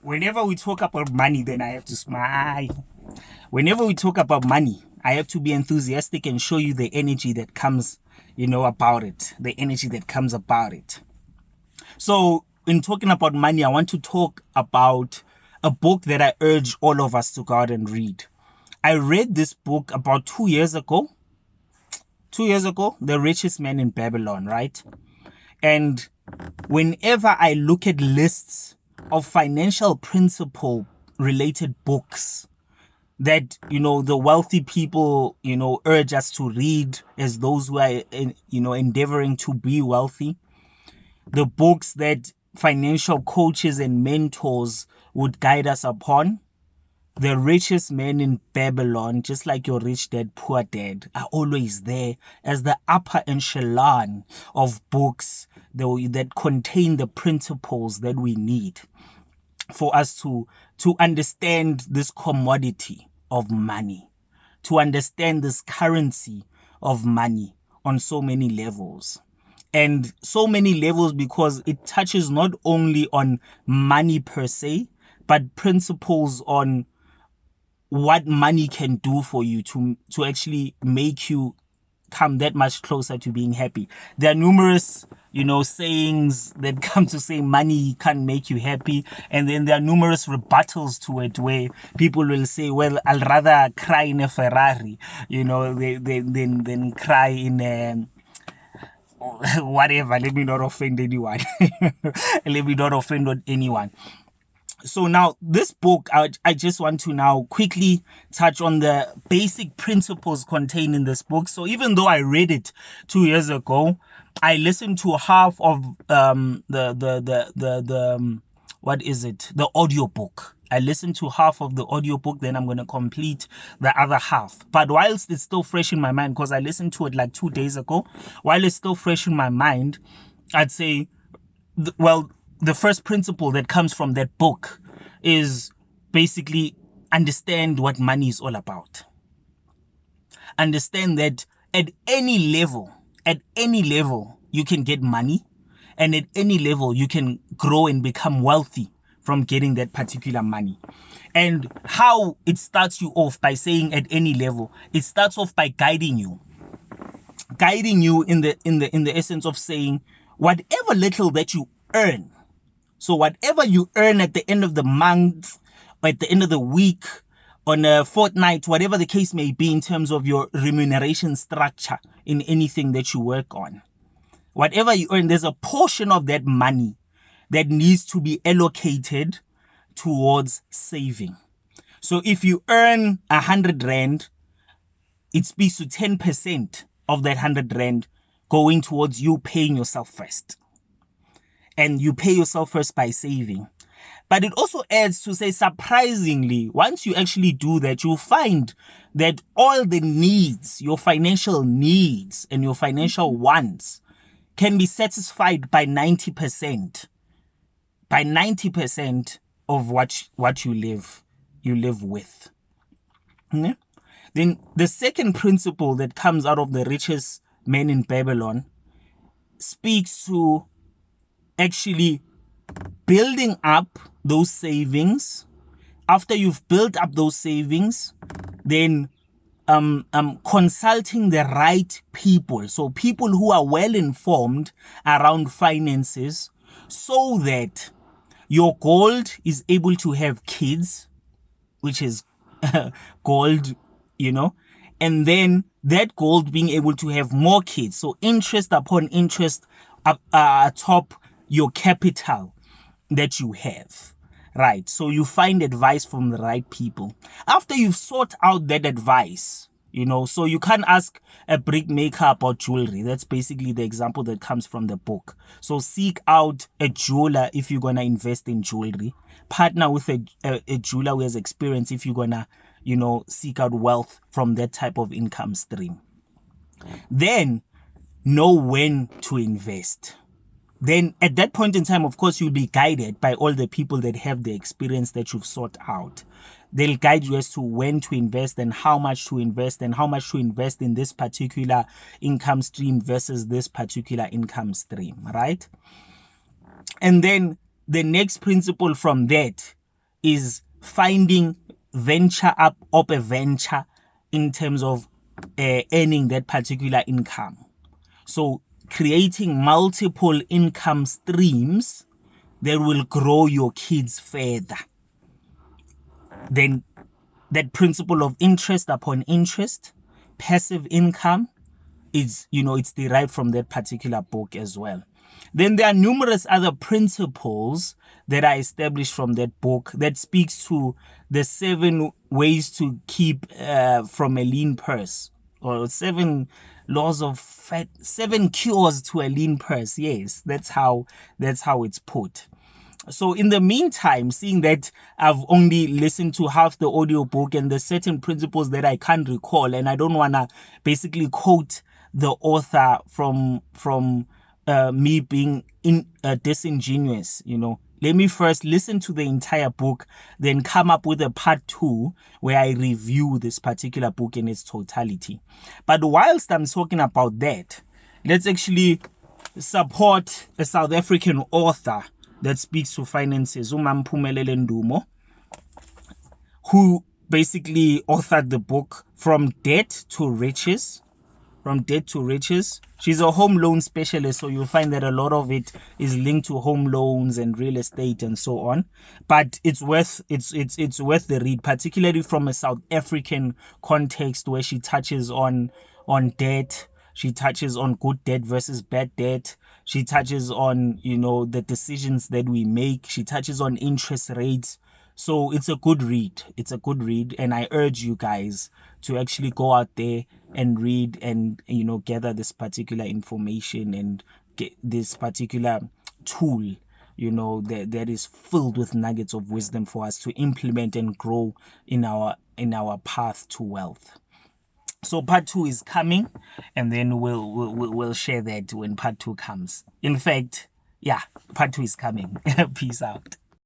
Whenever we talk about money, then I have to smile. Whenever we talk about money, I have to be enthusiastic and show you the energy that comes, about it. The energy that comes about it. So, in talking about money, I want to talk about a book that I urge all of us to go out and read. I read this book about 2 years ago. 2 years ago, The Richest Man in Babylon, right? And whenever I look at lists of financial principle related books that, the wealthy people, urge us to read as those who are, endeavoring to be wealthy, the books that financial coaches and mentors would guide us upon, The Richest Man in Babylon, just like Your Rich Dad, Poor Dad, are always there as the upper echelon of books that contain the principles that we need for us to understand this commodity of money, to understand this currency of money on so many levels. And so many levels because it touches not only on money per se, but principles on what money can do for you to actually make you come that much closer to being happy. There are numerous, sayings that come to say money can't make you happy. And then there are numerous rebuttals to it where people will say, well, I'll rather cry in a Ferrari, than cry in a whatever. Let me not offend anyone. Let me not offend anyone. So now this book, I just want to now quickly touch on the basic principles contained in this book. So even though I read it 2 years ago, I listened to half of the audiobook. I listened to half of the audiobook, then I'm going to complete the other half. But whilst it's still fresh in my mind, because I listened to it like 2 days ago, while it's still fresh in my mind, I'd say, the first principle that comes from that book is basically understand what money is all about. Understand that at any level, you can get money, and at any level, you can grow and become wealthy from getting that particular money. And how it starts you off by saying at any level, it starts off by guiding you in the essence of saying whatever little that you earn. So whatever you earn at the end of the month, or at the end of the week, on a fortnight, whatever the case may be in terms of your remuneration structure in anything that you work on, whatever you earn, there's a portion of that money that needs to be allocated towards saving. So if you earn 100 Rand, it speaks to 10% of that 100 Rand going towards you paying yourself first. And you pay yourself first by saving. But it also adds to say, surprisingly, once you actually do that, you'll find that all the needs, your financial needs and your financial wants can be satisfied by 90%. By 90% of what you live with. Okay? Then the second principle that comes out of The Richest Man in Babylon speaks to actually building up those savings. After you've built up those savings, then consulting the right people. So people who are well informed around finances, so that your gold is able to have kids, which is gold, and then that gold being able to have more kids. So interest upon interest atop your capital that you have, right? So you find advice from the right people. After you've sought out that advice, so you can't ask a brick maker about jewelry. That's basically the example that comes from the book. So seek out a jeweler if you're going to invest in jewelry. Partner with a jeweler who has experience if you're going to, seek out wealth from that type of income stream. Then know when to invest. Then at that point in time, of course, you'll be guided by all the people that have the experience that you've sought out. They'll guide you as to when to invest and how much to invest in this particular income stream versus this particular income stream, right? And then the next principle from that is finding venture up a venture in terms of earning that particular income. So creating multiple income streams that will grow your kids further. Then that principle of interest upon interest, passive income, is, it's derived from that particular book as well. Then there are numerous other principles that are established from that book that speaks to the 7 ways to keep from a lean purse, or 7 laws of fat, 7 cures to a lean purse. Yes, that's how it's put. So in the meantime, seeing that I've only listened to half the audiobook and there's certain principles that I can't recall, and I don't want to basically quote the author from me being disingenuous, let me first listen to the entire book, then come up with a part 2 where I review this particular book in its totality. But whilst I'm talking about that, let's actually support a South African author that speaks to finances, Mpumelele Ndumo, who basically authored the book From Debt to Riches. From Debt to Riches. She's a home loan specialist, so you'll find that a lot of it is linked to home loans and real estate and so on. But it's worth the read, particularly from a South African context, where she touches on debt. She touches on good debt versus bad debt. She touches on, the decisions that we make. She touches on interest rates. So it's a good read. It's a good read. And I urge you guys to actually go out there and read and, gather this particular information and get this particular tool, that is filled with nuggets of wisdom for us to implement and grow in our path to wealth. So part 2 is coming, and then we'll share that when part 2 comes. In fact, part 2 is coming. Peace out.